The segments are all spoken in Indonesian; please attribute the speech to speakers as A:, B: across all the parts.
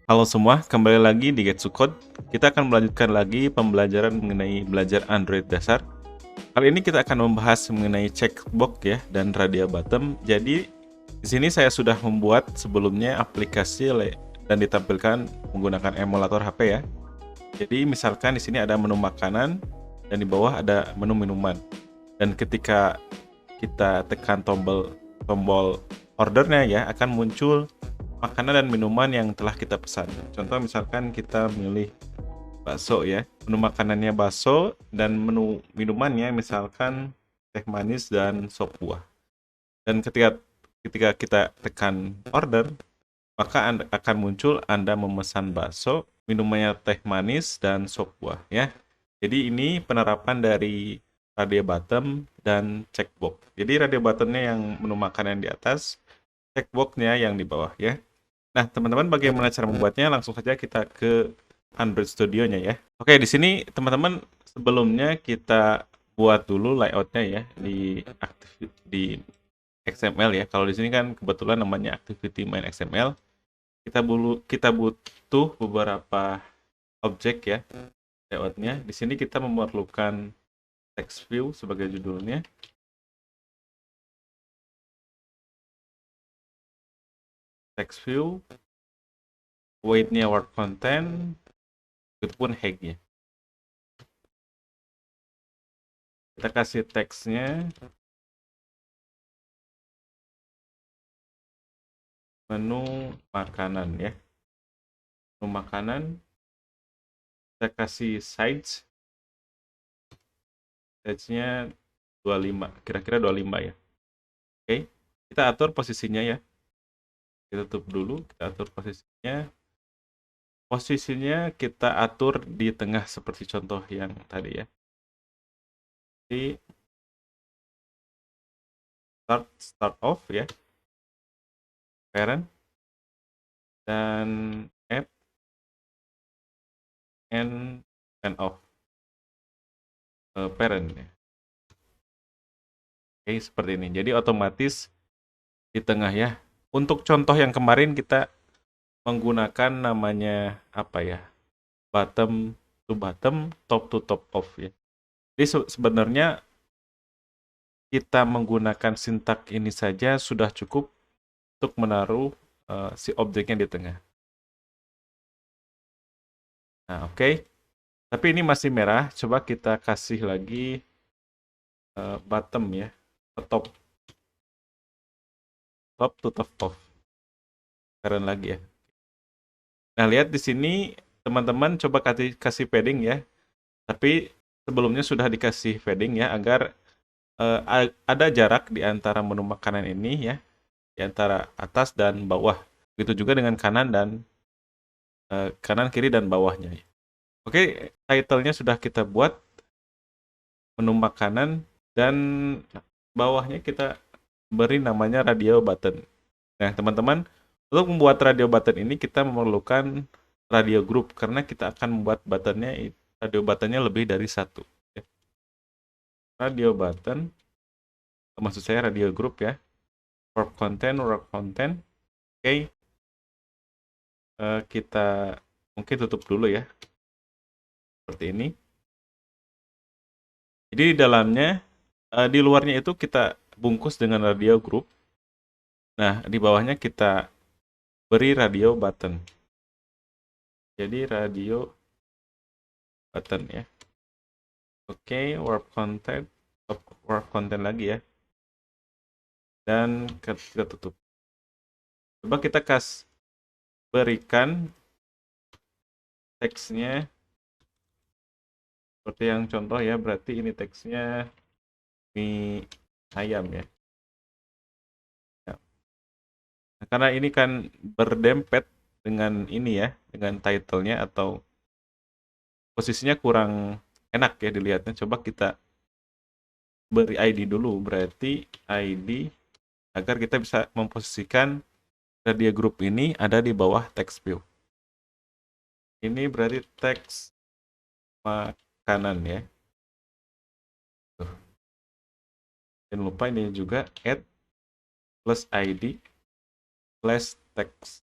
A: Halo semua, kembali lagi di Getsu Code. Kita akan melanjutkan lagi pembelajaran mengenai belajar Android dasar. Kali ini kita akan membahas mengenai checkbox ya dan radio button. Jadi di sini saya sudah membuat sebelumnya aplikasi dan ditampilkan menggunakan emulator HP ya. Jadi misalkan di sini ada menu makanan dan di bawah ada menu minuman. Dan ketika kita tekan tombol ordernya ya, akan muncul makanan dan minuman yang telah kita pesan. Contoh misalkan kita milih bakso ya, menu makanannya bakso dan menu minumannya misalkan teh manis dan sop buah. Dan ketika kita tekan order, maka akan muncul Anda memesan bakso, minumannya teh manis dan sop buah ya. Jadi ini penerapan dari radio button dan checkbox. Jadi radio buttonnya yang menu makanan di atas, checkboxnya yang di bawah ya. Nah, teman-teman bagaimana cara membuatnya? Langsung saja kita ke Android Studio-nya ya. Oke, di sini teman-teman sebelumnya kita buat dulu layoutnya ya di XML ya. Kalau di sini kan kebetulan namanya activity main XML. Kita butuh beberapa objek ya layoutnya. Di sini kita memerlukan text view sebagai judulnya. Text view, weight-nya word content, itu pun head-nya. Kita kasih teksnya menu makanan ya. Menu makanan kita kasih size-nya 25, kira-kira 25 ya. Oke, kita atur posisinya ya. Kita tutup dulu, kita atur posisinya. Posisinya kita atur di tengah seperti contoh yang tadi ya. Di start off ya, parent dan add and off parent ya. Oke, seperti ini. Jadi otomatis di tengah ya. Untuk contoh yang kemarin kita menggunakan namanya apa ya? Bottom to bottom, top to top off ya. Jadi sebenarnya kita menggunakan sintak ini saja sudah cukup untuk menaruh si objeknya di tengah. Nah, oke. Tapi ini masih merah. Coba kita kasih lagi bottom ya, top to top off. Keren lagi ya. Nah, lihat di sini teman-teman coba kasih padding ya. Tapi sebelumnya sudah dikasih padding ya agar ada jarak di antara menu makanan ini ya, di antara atas dan bawah. Begitu juga dengan kanan, kiri, dan bawahnya. Oke, title-nya sudah kita buat, menu makanan, dan bawahnya kita beri namanya radio button. Nah, teman-teman, untuk membuat radio button ini kita memerlukan radio group, karena kita akan membuat radio buttonnya lebih dari satu. Radio button, maksud saya radio group ya. Work content. Oke, kita mungkin tutup dulu ya, seperti ini. Jadi di dalamnya, di luarnya itu kita bungkus dengan radio group. Nah, di bawahnya kita beri radio button. Jadi radio button ya. Oke, work content lagi ya. Dan kita tutup. Coba kita berikan teksnya seperti yang contoh ya. Berarti ini teksnya mie ayam ya. Nah, karena ini kan berdempet dengan ini ya, dengan title-nya atau posisinya kurang enak ya dilihatnya. Coba kita beri ID dulu, berarti ID agar kita bisa memposisikan radio group ini ada di bawah text view. Ini berarti teks makanan ya. Jangan lupa ini juga add plus ID plus text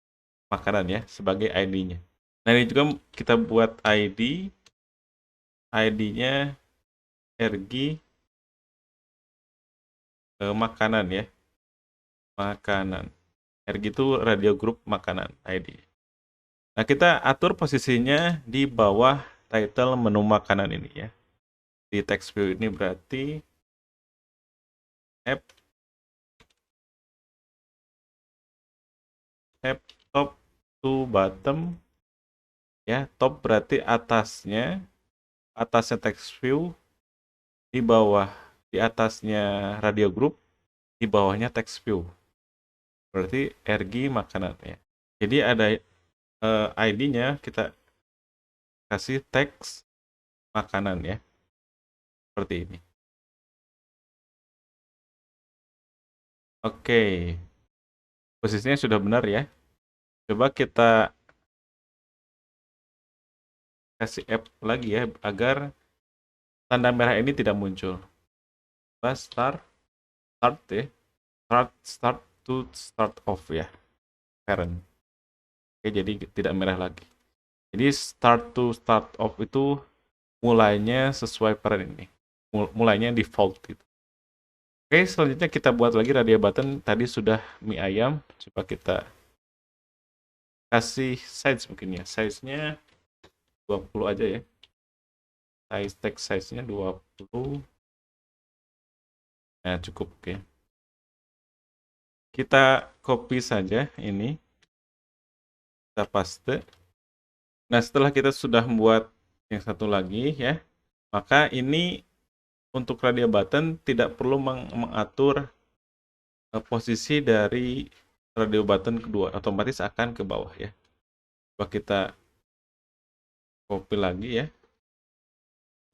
A: makanan ya sebagai ID-nya. Nah, ini juga kita buat ID-nya RG makanan ya. Makanan. RG itu radio group makanan ID. Nah, kita atur posisinya di bawah title menu makanan ini ya. Di text view ini berarti app top to bottom ya. Top berarti atasnya text view, di bawah di atasnya radio group, di bawahnya text view. Berarti RG makanan ya. Jadi ada ID-nya kita kasih teks makanan ya. Seperti ini. Oke. Posisinya sudah benar ya. Coba kita kasih app lagi ya agar tanda merah ini tidak muncul. Coba start ya. Start to start off ya. Parent. Oke, jadi tidak merah lagi. Jadi start to start off itu mulainya sesuai parent ini. Mulainya default gitu. Oke, selanjutnya kita buat lagi radio button. Tadi sudah mie ayam. Coba kita kasih size mungkin ya. Size-nya 20 aja ya. Text size-nya 20. Nah, cukup oke. Kita copy saja ini. Kita paste. Nah, setelah kita sudah membuat yang satu lagi ya, maka ini untuk radio button tidak perlu mengatur posisi dari radio button kedua, otomatis akan ke bawah ya. Coba kita copy lagi ya.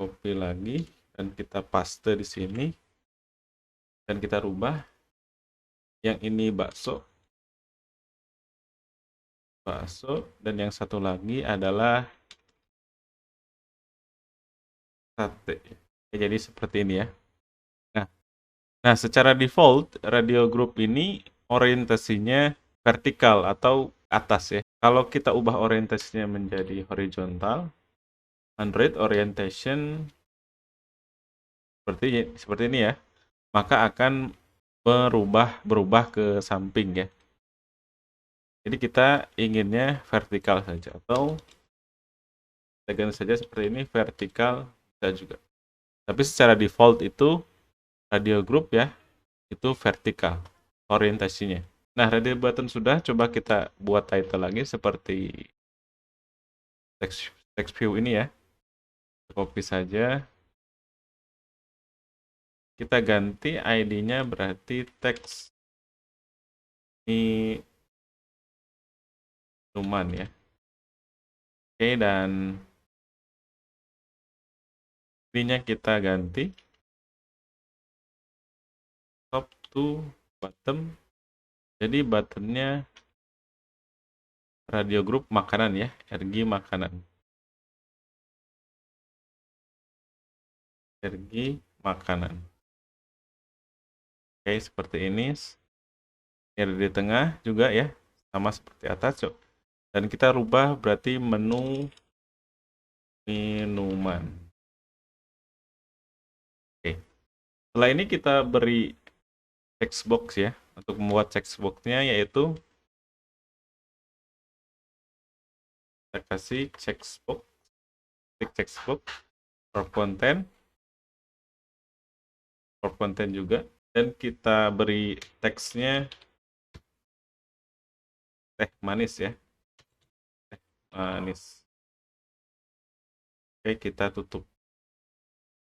A: Copy lagi dan kita paste di sini. Dan kita rubah. Yang ini bakso. Dan yang satu lagi adalah sate. Jadi seperti ini ya. Nah, secara default radio group ini orientasinya vertikal atau atas ya. Kalau kita ubah orientasinya menjadi horizontal, Android orientation seperti ini ya, maka akan berubah ke samping ya. Jadi kita inginnya vertikal saja atau kita ganti saja seperti ini, vertikal bisa juga. Tapi secara default itu radio group ya, itu vertikal orientasinya. Nah, radio button sudah, coba kita buat title lagi seperti text view ini ya. Copy saja. Kita ganti ID-nya berarti teks minuman ya. Oke, dan ininya kita ganti top to bottom. Jadi buttonnya radio group makanan ya, RG makanan. RG makanan. Oke, seperti ini. Ini di tengah juga ya, sama seperti atas. Dan kita rubah berarti menu minuman. Oke. Setelah ini kita beri text box ya. Untuk membuat text box-nya yaitu kita kasih text box, klik text box, for content juga, dan kita beri teksnya teh manis ya. Teh manis. Oke, kita tutup.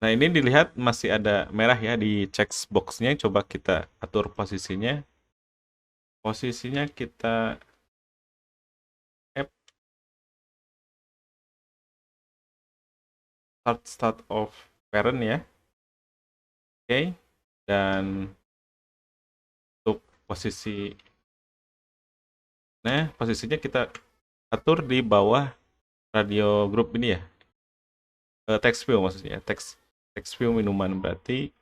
A: Nah, ini dilihat masih ada merah ya di text box-nya. Coba kita atur posisinya. Posisinya kita start of parent ya. Oke. Dan untuk posisinya kita atur di bawah radio group ini ya. Text view maksudnya. Text view minuman berarti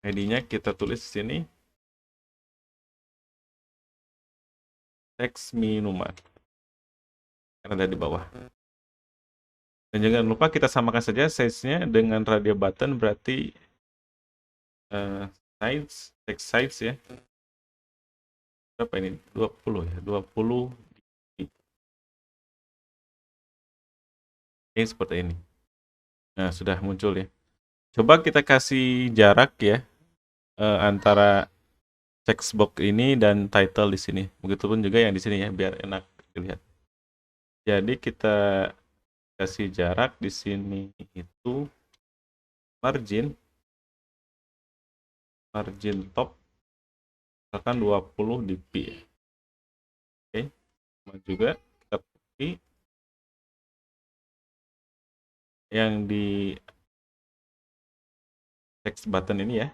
A: ID-nya kita tulis di sini. teks minuman. Yang ada di bawah. Dan jangan lupa kita samakan saja size-nya dengan radio button, berarti text size ya. Berapa ini? 20 ya, 20 ini seperti ini. Nah, sudah muncul ya. Coba kita kasih jarak ya antara text box ini dan title di sini. Begitupun juga yang di sini ya, biar enak dilihat. Jadi kita kasih jarak di sini itu margin top misalkan 20 dp. Oke, sama juga kita copy yang di text button ini ya,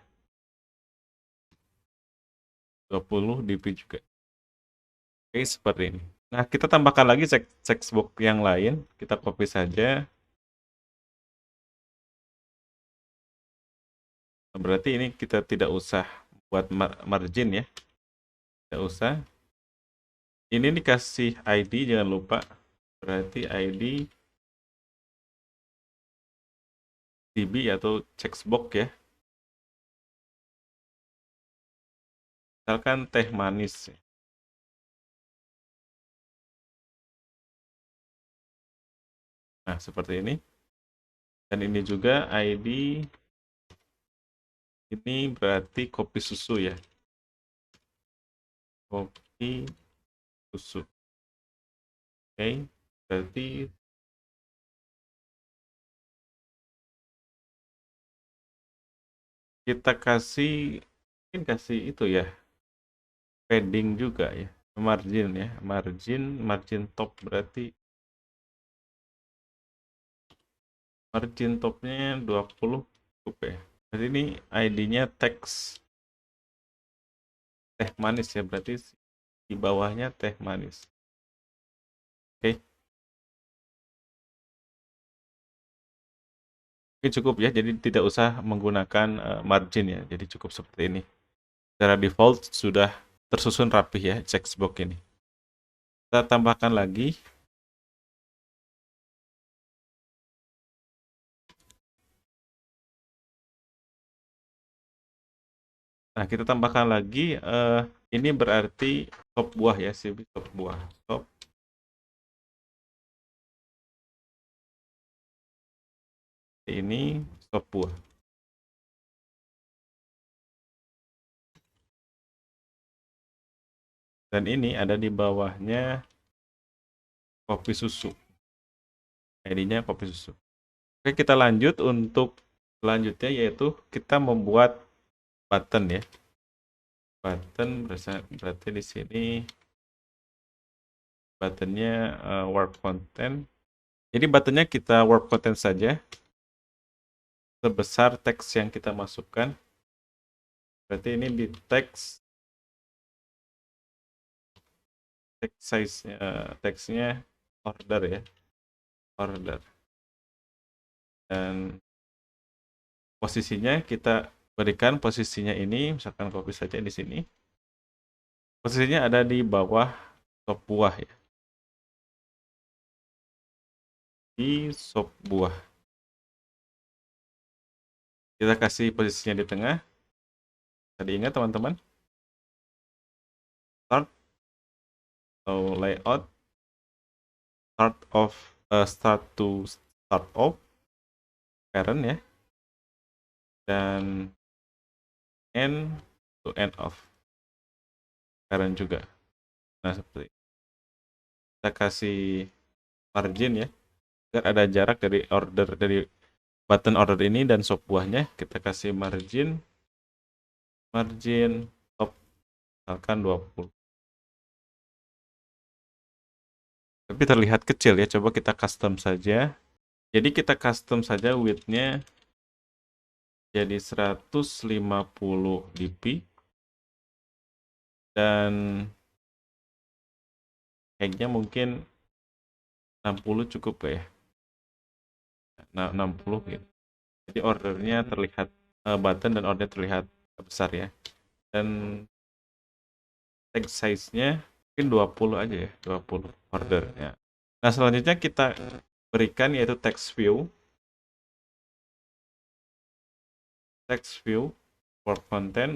A: 20 dp juga. Oke, seperti ini. Nah, kita tambahkan lagi text box yang lain, kita copy saja. Berarti ini kita tidak usah buat margin ya, tidak usah. Ini dikasih ID, jangan lupa, berarti ID DB atau checkbox ya. Misalkan teh manis. Nah, seperti ini. Dan ini juga ID, ini berarti kopi susu ya. Kopi susu. Oke, berarti kita kasih, mungkin kasih itu ya, padding juga ya, margin ya, margin top, berarti margin topnya 20 cukup ya. Jadi ini ID-nya teks teh manis ya, berarti di bawahnya teh manis. Oke. Oke, cukup ya, jadi tidak usah menggunakan margin ya, jadi cukup seperti ini. Secara default sudah tersusun rapih ya checkbox ini. Kita tambahkan lagi. Nah, kita tambahkan lagi, ini berarti top buah ya, top buah. Top. Ini top buah. Dan ini ada di bawahnya kopi susu. ID-nya kopi susu. Oke, kita lanjut untuk selanjutnya, yaitu kita membuat button ya. Button berarti di sini buttonnya work content. Jadi buttonnya kita work content saja sebesar teks yang kita masukkan. Berarti ini di text size-nya, teksnya order ya, order. Dan posisinya kita berikan posisinya ini, misalkan copy saja di sini. Posisinya ada di bawah sop buah ya, di sop buah. Kita kasih posisinya di tengah. Tadi ingat teman-teman, start atau layout, start to start off, parent ya, dan end to end of, parent juga. Nah, seperti itu. Kita kasih margin ya, agar ada jarak dari button order ini dan sop buahnya. Kita kasih margin top misalkan 20. Tapi terlihat kecil ya, coba kita custom saja. Jadi kita custom saja width-nya jadi 150 dp dan height-nya mungkin 60 cukup ya. Nah, 60 gitu. Jadi ordernya terlihat, button dan order terlihat besar ya. Dan text size-nya Mungkin 20 aja ya, 20 order ya. Nah, selanjutnya kita berikan yaitu text view. Text view, work content.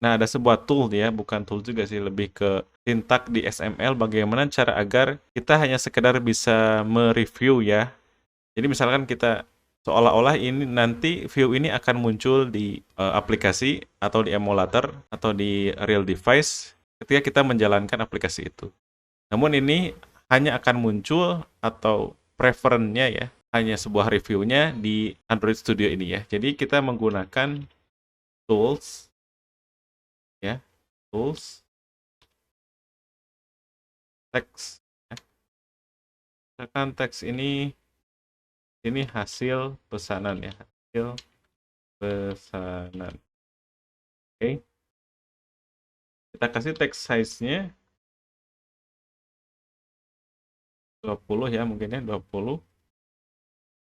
A: Nah, ada sebuah tool ya, bukan tool juga sih, lebih ke sintak di XML bagaimana cara agar kita hanya sekedar bisa mereview ya. Jadi misalkan kita seolah-olah ini nanti view ini akan muncul di aplikasi atau di emulator atau di real device ketika kita menjalankan aplikasi itu. Namun ini hanya akan muncul atau preferennya ya, hanya sebuah reviewnya di Android Studio ini ya. Jadi kita menggunakan tools ya, tools text. Ya. Misalkan teks ini hasil pesanan ya, hasil pesanan. Oke. Kita kasih text size-nya 20 ya, mungkin ya 20.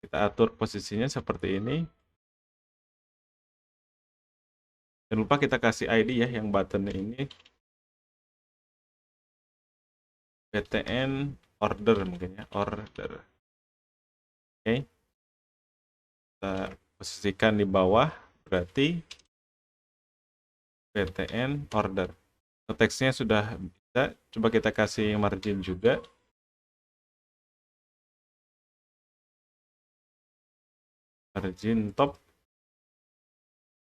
A: Kita atur posisinya seperti ini. Jangan lupa kita kasih ID ya, yang button ini btn order mungkin ya, order. Oke. Kita posisikan di bawah, berarti btn order. Teksnya sudah bisa, coba kita kasih margin juga. Margin top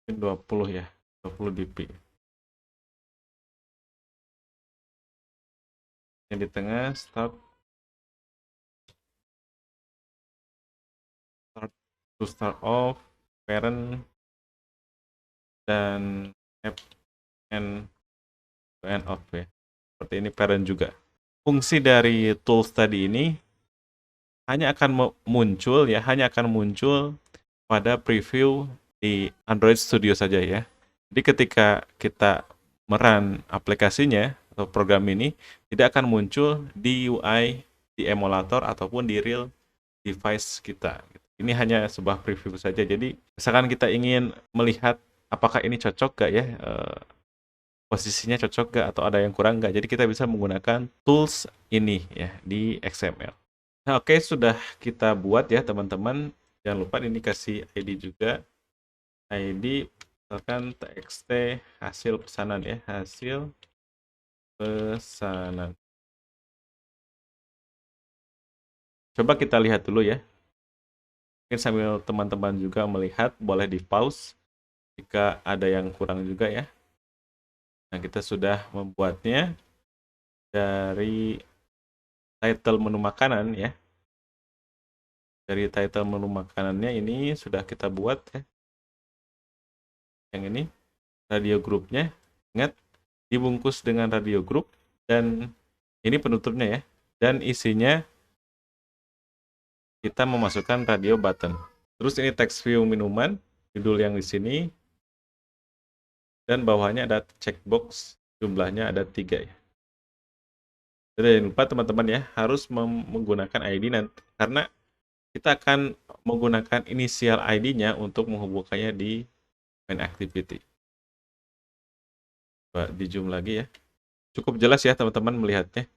A: 20 ya, 20 dp. Yang di tengah start to start off, parent, dan app and to end off ya. Seperti ini parent juga. Fungsi dari tools tadi ini hanya akan muncul ya, hanya akan muncul pada preview di Android Studio saja ya. Jadi ketika kita merun aplikasinya atau program ini tidak akan muncul di UI, di emulator ataupun di real device kita. Ini hanya sebuah preview saja. Jadi misalkan kita ingin melihat apakah ini cocok gak ya, posisinya cocok gak atau ada yang kurang gak. Jadi kita bisa menggunakan tools ini ya di XML. Nah, oke, sudah kita buat ya teman-teman. Jangan lupa ini kasih ID juga. ID misalkan txt hasil pesanan ya, hasil pesanan. Coba kita lihat dulu ya. Mungkin sambil teman-teman juga melihat, boleh di pause jika ada yang kurang juga ya. Nah, kita sudah membuatnya dari title menu makanan ya. Dari title menu makanannya ini sudah kita buat ya. Yang ini radio grupnya, ingat dibungkus dengan radio group, dan ini penutupnya ya. Dan isinya kita memasukkan radio button. Terus ini text view minuman, judul yang di sini, dan bawahnya ada checkbox, jumlahnya ada 3 ya. Jadi jangan lupa teman-teman ya, harus menggunakan ID nanti, karena kita akan menggunakan inisial ID-nya untuk menghubungkannya di main activity. Coba di zoom lagi ya. Cukup jelas ya teman-teman melihatnya.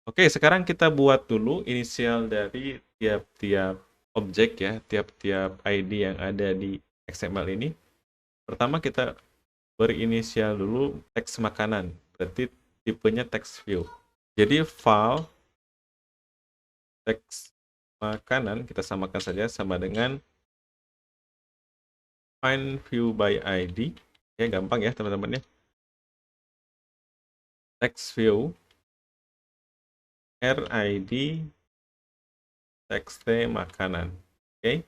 A: Oke, sekarang kita buat dulu inisial dari tiap-tiap objek ya, tiap-tiap ID yang ada di XML ini. Pertama kita beri inisial dulu teks makanan, berarti tipenya text view. Jadi file teks makanan kita samakan saja sama dengan find view by ID. Ya, gampang ya teman-teman ya. Text view RID txt makanan. Oke.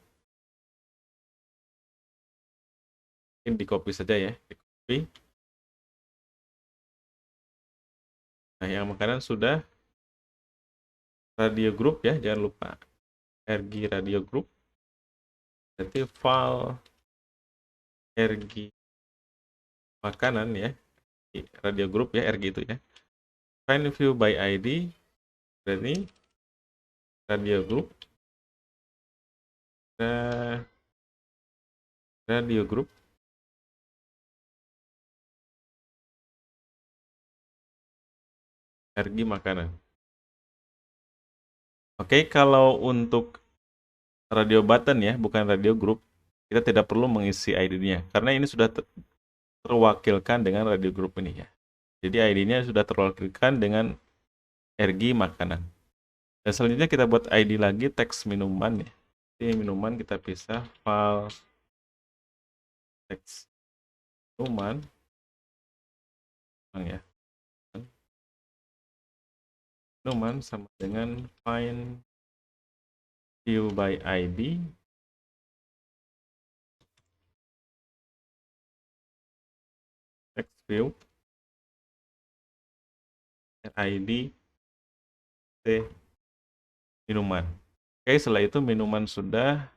A: Ini di copy saja ya, di copy. Nah, yang makanan sudah radio group ya, jangan lupa rg radio group. Berarti file rg makanan ya, radio group ya, rg itu ya. Find view by ID, berarti radio group, radio group. RG makanan. Oke, kalau untuk radio button ya, bukan radio group, kita tidak perlu mengisi ID-nya karena ini sudah terwakilkan dengan radio group ini ya. Jadi ID-nya sudah terwakilkan dengan RG makanan. Dan selanjutnya kita buat ID lagi teks minuman ya. Jadi minuman kita pisah file teks minuman ya. Minuman sama dengan find view by ID text view ID T minuman. Oke, setelah itu minuman sudah.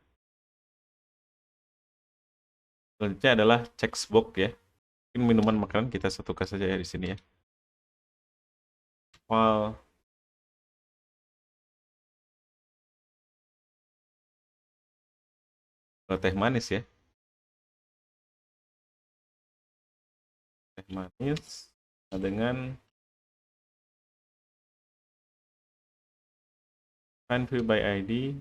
A: Selanjutnya adalah checkbox ya. Mungkin minuman makanan kita satukan saja ya di sini ya. File teh manis ya. Teh manis dengan find view by ID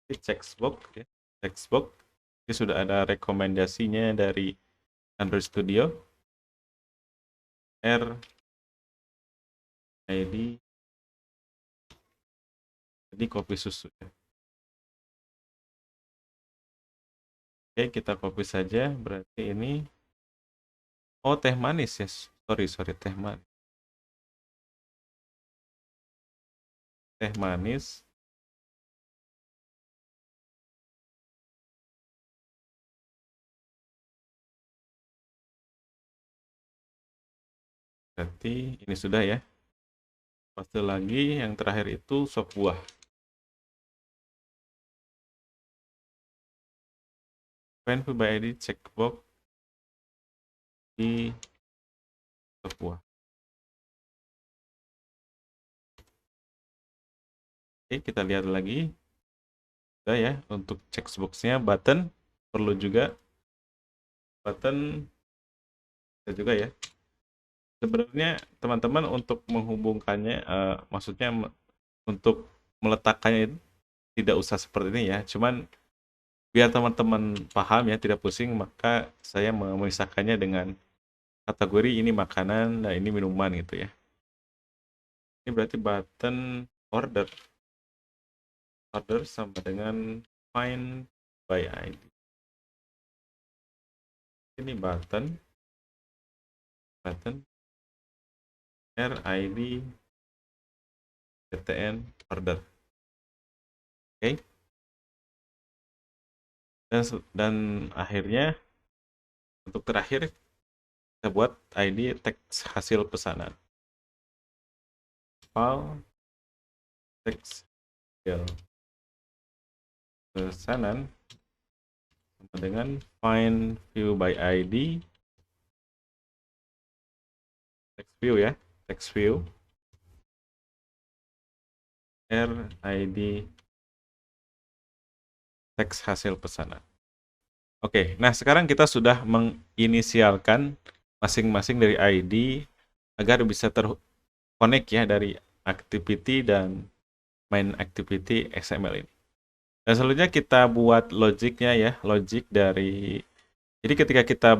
A: di checkbox ya. Checkbox ini sudah ada rekomendasinya dari Android Studio. R ID jadi kopi susu ya. Oke, kita copy saja. Berarti ini oh teh manis ya. Sorry teh manis. Teh manis berarti ini sudah ya. Paste lagi yang terakhir itu sop buah. Find view by ID checkbox di sop buah. Oke, kita lihat lagi. Sudah ya, untuk checkboxnya button perlu juga button juga ya. Sebenarnya teman-teman untuk menghubungkannya, maksudnya untuk meletakkannya itu tidak usah seperti ini ya. Cuman biar teman-teman paham ya, tidak pusing, maka saya memisahkannya dengan kategori ini makanan, nah ini minuman gitu ya. Ini berarti button order. Order sama dengan find by ID. Ini button RID PTN order. Oke. Dan akhirnya untuk terakhir kita buat ID teks hasil pesanan. File teks hasil pesanan sama dengan find view by ID text view ya, text view RID teks hasil pesanan. Oke, nah sekarang kita sudah menginisialkan masing-masing dari ID agar bisa terconnect ya dari activity dan main activity XML ini. Dan selanjutnya kita buat logiknya ya, logik dari, jadi ketika kita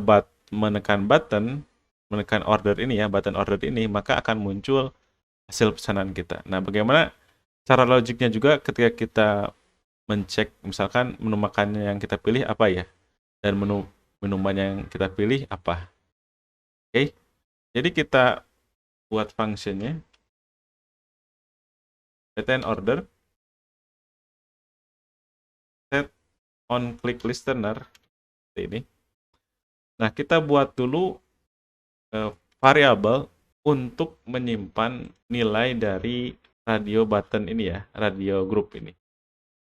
A: menekan order ini ya, button order ini, maka akan muncul hasil pesanan kita. Nah, bagaimana cara logiknya juga ketika kita mencek, misalkan menu makannya yang kita pilih apa ya, dan menu minuman yang kita pilih apa. Oke, jadi kita buat functionnya button order set on click listener ini. Nah, kita buat dulu variabel untuk menyimpan nilai dari radio button ini ya, radio group ini.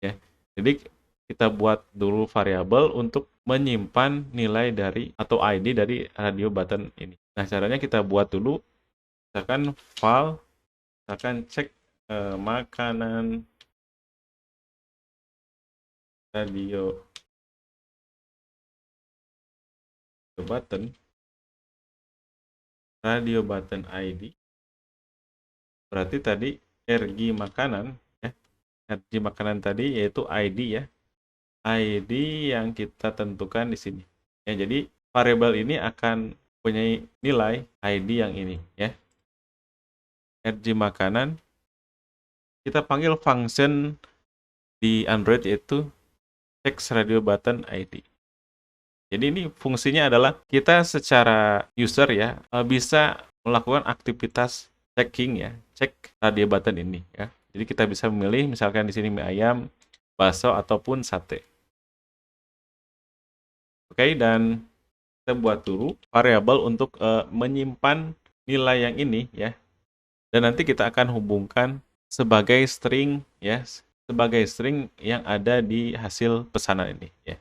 A: Ya. Jadi kita buat dulu variabel untuk menyimpan nilai dari atau ID dari radio button ini. Nah, caranya kita buat dulu misalkan file, misalkan cek makanan radio button ID Berarti tadi RG makanan ya. RG makanan tadi yaitu ID ya. ID yang kita tentukan di sini. Ya, jadi variabel ini akan punya nilai ID yang ini ya. RG makanan kita panggil function di Android yaitu text radio button ID. Jadi ini fungsinya adalah kita secara user ya bisa melakukan aktivitas checking ya, cek radio button ini ya. Jadi kita bisa memilih misalkan di sini mie ayam, bakso ataupun sate. Oke, dan kita buat dulu variabel untuk menyimpan nilai yang ini ya. Dan nanti kita akan hubungkan sebagai string ya, sebagai string yang ada di hasil pesanan ini ya.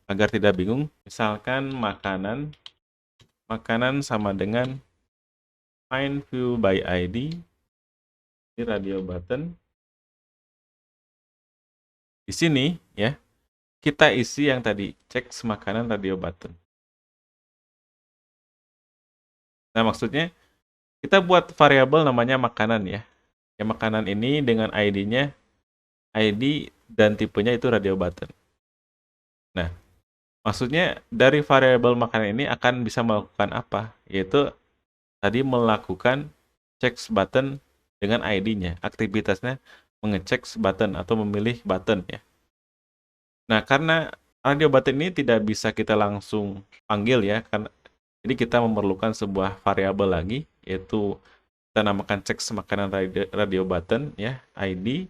A: Agar tidak bingung, misalkan makanan sama dengan find view by ID di radio button. Di sini ya, kita isi yang tadi cek makanan radio button. Nah, maksudnya kita buat variabel namanya makanan ya. Ya, makanan ini dengan ID-nya ID dan tipenya itu radio button. Nah, maksudnya dari variabel makanan ini akan bisa melakukan apa? Yaitu tadi melakukan check button dengan ID-nya. Aktivitasnya mengecek button atau memilih button ya. Nah, karena radio button ini tidak bisa kita langsung panggil ya, jadi kita memerlukan sebuah variabel lagi, yaitu kita namakan check makanan radio button ya, ID,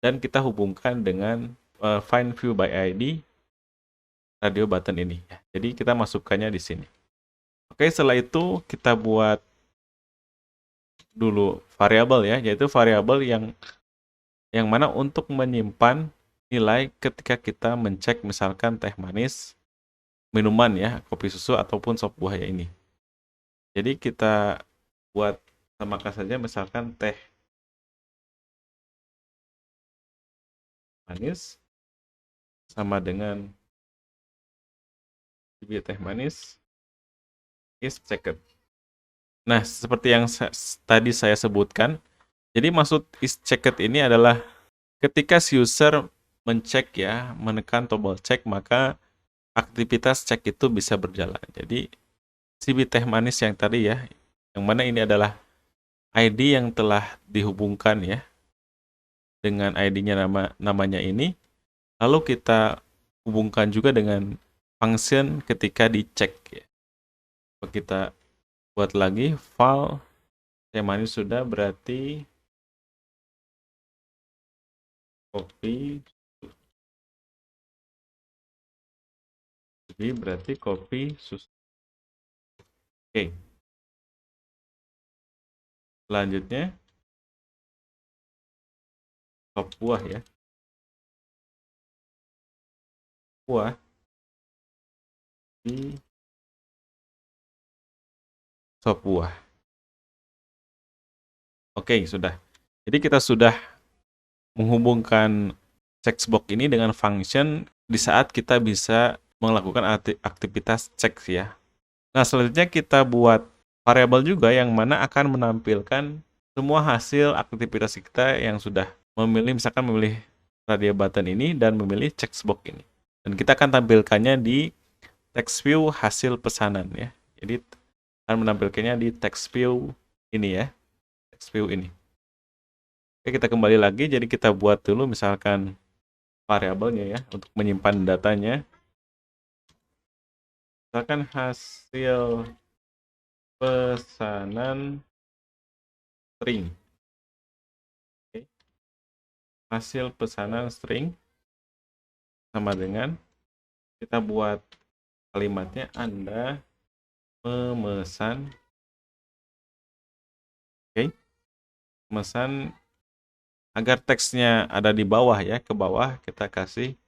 A: dan kita hubungkan dengan find view by ID radio button ini. Jadi kita masukkannya di sini. Oke, setelah itu kita buat dulu variabel ya, yaitu variabel yang mana untuk menyimpan nilai ketika kita mencek misalkan teh manis, minuman ya, kopi susu ataupun sop buah ya ini. Jadi kita buat samakan saja misalkan teh manis sama dengan bibit teh manis is checked. Nah, seperti yang tadi saya sebutkan, jadi maksud is checked ini adalah ketika si user mencek ya, menekan tombol cek, maka aktivitas cek itu bisa berjalan. Jadi si bibit teh manis yang tadi ya, yang mana ini adalah ID yang telah dihubungkan ya dengan ID-nya namanya ini, lalu kita hubungkan juga dengan function ketika dicek ya. Kita buat lagi file teh manis sudah berarti kopi, jadi berarti kopi susu. Oke. Selanjutnya sop buah ya. Buah di sop buah. Oke, sudah. Jadi kita sudah menghubungkan checkbox ini dengan function di saat kita bisa melakukan aktivitas cek ya. Nah, selanjutnya kita buat variabel juga yang mana akan menampilkan semua hasil aktivitas kita yang sudah misalkan memilih radio button ini dan memilih checkbox ini. Dan kita akan tampilkannya di text view hasil pesanan ya. Jadi akan menampilkannya di text view ini ya. Text view ini. Oke, kita kembali lagi. Jadi kita buat dulu misalkan variabelnya ya untuk menyimpan datanya. Misalkan hasil pesanan string. Oke. Hasil pesanan string sama dengan kita buat kalimatnya Anda memesan. Oke. Memesan agar teksnya ada di bawah ya, ke bawah kita kasih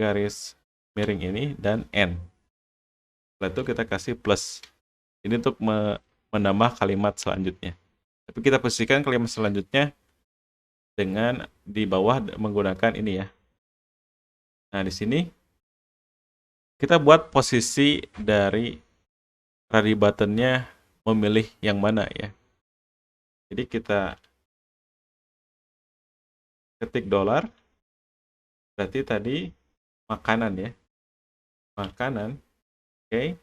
A: garis miring ini dan N. Setelah itu kita kasih plus. Ini untuk menambah kalimat selanjutnya. Tapi kita posisikan kalimat selanjutnya dengan di bawah menggunakan ini ya. Nah, di sini kita buat posisi dari radio buttonnya memilih yang mana ya. Jadi kita ketik dolar, berarti tadi makanan ya. Makanan, oke.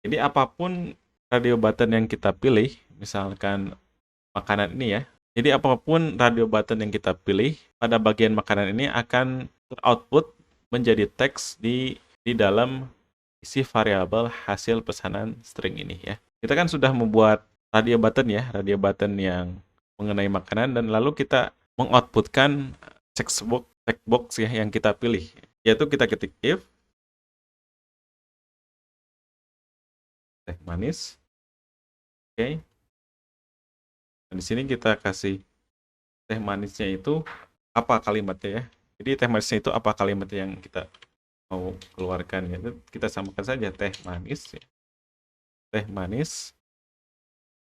A: Jadi apapun radio button yang kita pilih, misalkan makanan ini ya. Jadi apapun radio button yang kita pilih, pada bagian makanan ini akan output menjadi teks di dalam isi variabel hasil pesanan string ini ya. Kita kan sudah membuat radio button ya, radio button yang mengenai makanan, dan lalu kita mengoutputkan checkbox ya yang kita pilih. Yaitu kita ketik if teh manis. Oke. Dan di sini kita kasih teh manisnya itu apa kalimatnya ya. Jadi teh manisnya itu apa kalimatnya yang kita mau keluarkan ya. Kita samakan saja teh manis ya. Teh manis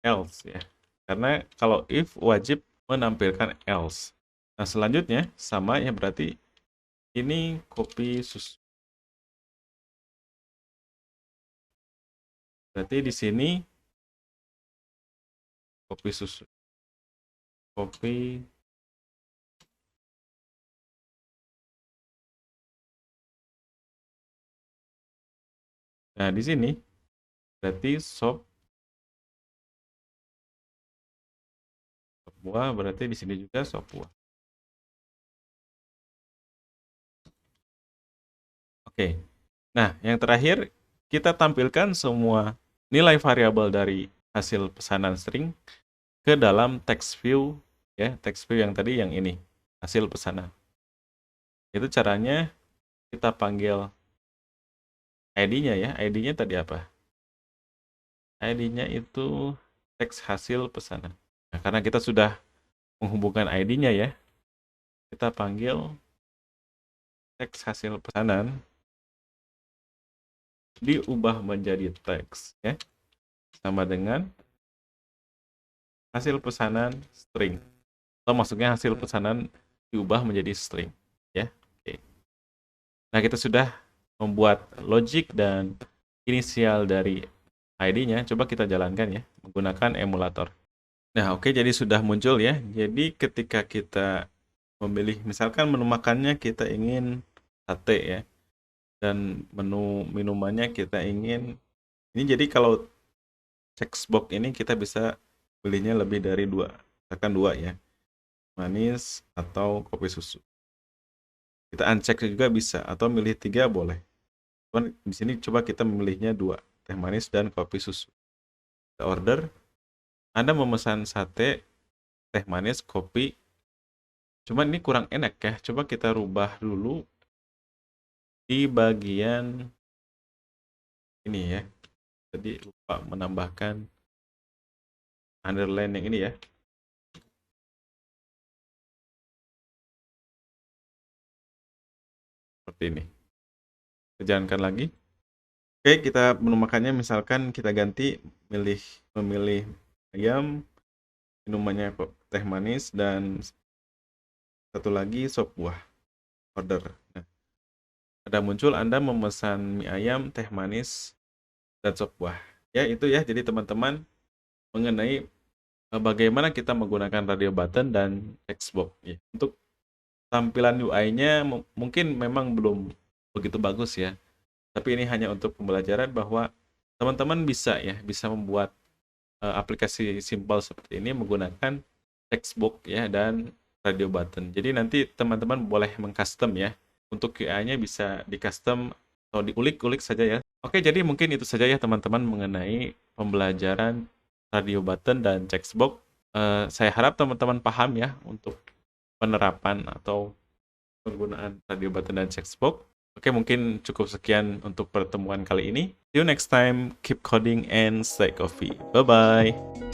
A: else ya. Karena kalau if wajib menampilkan else. Nah, selanjutnya sama ya, berarti ini kopi susu. Berarti di sini kopi susu. Kopi Nah, di sini berarti sop buah, berarti di sini juga sop buah. Oke. Nah, yang terakhir kita tampilkan semua nilai variabel dari hasil pesanan string ke dalam text view ya, text view yang tadi yang ini, hasil pesanan. Itu caranya kita panggil ID-nya ya. ID-nya tadi apa? ID-nya itu teks hasil pesanan. Nah, karena kita sudah menghubungkan ID-nya ya, kita panggil teks hasil pesanan diubah menjadi teks ya, sama dengan hasil pesanan string. Atau maksudnya hasil pesanan diubah menjadi string ya. Oke. Nah, kita sudah membuat logic dan inisial dari ID-nya. Coba kita jalankan ya menggunakan emulator. Nah, oke, jadi sudah muncul ya. Jadi ketika kita memilih, misalkan menu makannya kita ingin sate ya, dan menu minumannya kita ingin ini. Jadi kalau checkbox ini kita bisa pilihnya lebih dari dua, misalkan dua ya, manis atau kopi susu. Kita uncheck juga bisa, atau milih tiga boleh. Cuman di sini coba kita memilihnya dua, teh manis dan kopi susu. Kita order. Anda memesan sate, teh manis, kopi. Cuman ini kurang enak ya. Coba kita rubah dulu di bagian ini ya. Tadi lupa menambahkan underline yang ini ya. Seperti ini. Kita jalankan lagi. Oke, kita menu makannya misalkan kita ganti memilih ayam, minumannya kok teh manis, dan satu lagi sop buah. Order. Nah, ada muncul Anda memesan mie ayam, teh manis, dan sop buah. Ya, itu ya. Jadi teman-teman mengenai bagaimana kita menggunakan radio button dan textbox ya. Untuk tampilan UI-nya mungkin memang belum begitu bagus ya. Tapi ini hanya untuk pembelajaran bahwa teman-teman bisa ya, bisa membuat aplikasi simpel seperti ini menggunakan textbox ya dan radio button. Jadi nanti teman-teman boleh mengcustom ya. Untuk UI-nya bisa di-custom atau diulik-ulik saja ya. Oke, jadi mungkin itu saja ya teman-teman mengenai pembelajaran radio button dan textbox. Saya harap teman-teman paham ya untuk penerapan atau penggunaan radio button dan textbox. Oke, mungkin cukup sekian untuk pertemuan kali ini. See you next time. Keep coding and stay coffee. Bye-bye.